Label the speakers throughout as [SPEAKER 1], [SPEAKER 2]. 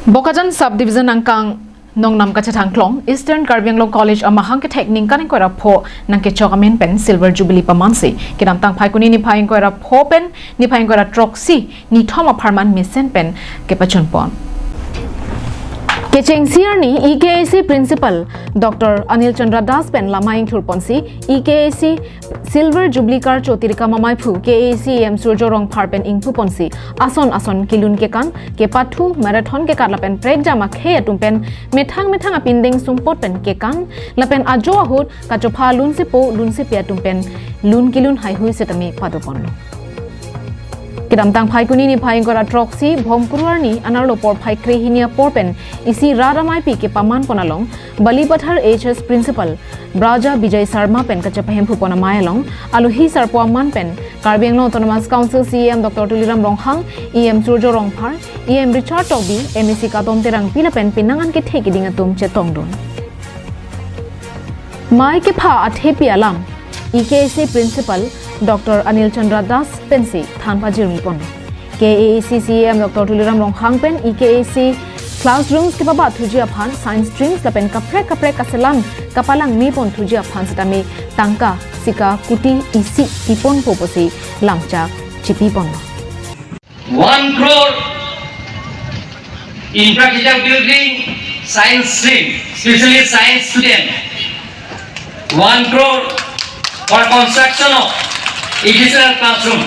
[SPEAKER 1] Bokajan subdivision angkang Nongnam Kachatang Klong, Eastern Karbianglong College amahang ke technique kaning ko rapho nang ke chokamen pen Silver Jubilee pamansi. Kinam tang phai kuni ni phai ko rapho pen ni phai ko troxy ni thoma pharman mesen pen kepachun pon. Kecheng Sierni EKAC Principal Dr. Anil Chandra Das pen lamaing thurponsi EKAC Silver Jubilee kar chotirika mamai phu KAC Surjorong Pharpen ingpu ponsi ason kilun kekan kepathu marathon ke karlapen prek jama khe atumpen methang apinding sumpot pen kekan lapen ajo ahut kachopha lunsi pia tumpen lun kilun hai hui setami padopon Kidam tang phai kuni ni phai gora troxy bhomkurwar ni anarlo por phai krehinia porpen isi raramai pi ke paman ponalong balipathar HS principal Braja Bijay Sarma pen kachapahem phupona mayalong aluhi sarpo man pen Karbianglong Autonomous Council CEM Dr. Tuliram Ronghang EM Surjo Rongphar EM Richard Tobi MEC Katom Terang pila pen pinangan ke thekiding atum chetongdon Mai ke pha athepi alam EKAC principal Dr. Anil Chandra Das pensi thanpa jirmi pon KAC CEM Dr. Tuliram Ronghang pen EKAC classrooms ke baba thujia phan science streams la pen kapre kaselam kapalang mi pon thujia phan satami tangka sika kuti isi tipon poposi lamcha chipi pon
[SPEAKER 2] 1 crore infrastructure building science stream especially science student 1 crore for construction of additional classroom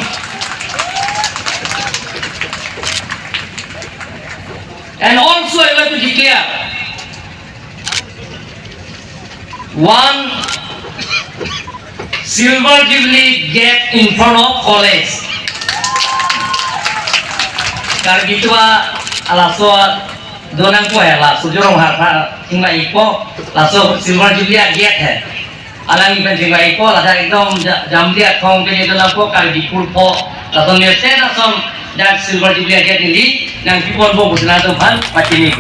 [SPEAKER 2] and also I want to declare one Silver Jubilee gate in front of college karena gitu alaso donang ko hai la sujurong harpa tinggal ipo laso Silver Jubilee gate hai alang iban tinggal ipo la dari dom jam dia kong ke itu lampu karena di pulpo laso nyeset langsung dan Silver Jubilee gate ini nang pipon bo busna tuhan macam ni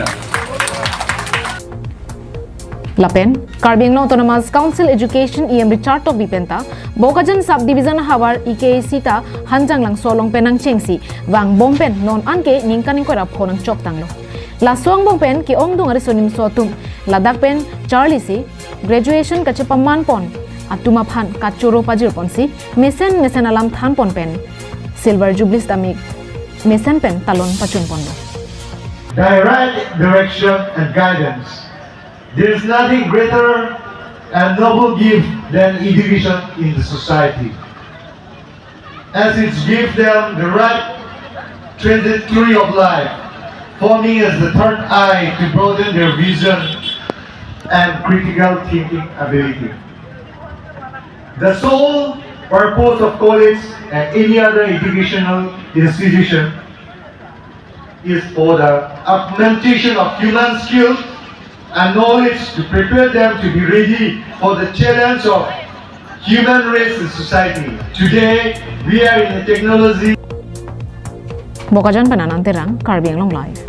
[SPEAKER 1] Lapen, Karbianglong Autonomous Council Education EM Richard Tobi penta, Bokajan Subdivision Hawar EKAC ta hanjang lang solong penang chengsi, wang bompen non anke ningkaning ko rapho ng chok tanglo. La suang bompen ki ong dung arisonim sotum, ladak pen Charlie si, graduation kachapaman pon, atuma phan kachuro pajir ponsi, mesen alam than pon pen, Silver Jubilee stamik, mesen pen talon pachun pon.
[SPEAKER 3] Direct direction and guidance. There is nothing greater and noble gift than education in the society, as it gives them the right trajectory of life, forming as the third eye to broaden their vision and critical thinking ability. The sole purpose of college and any other educational institution is for the augmentation of human skills and knowledge to prepare them to be ready for the challenge of human race and society. Today, we are in a technology.
[SPEAKER 1] Bokajan Pananang Terang, Karbianglong Live.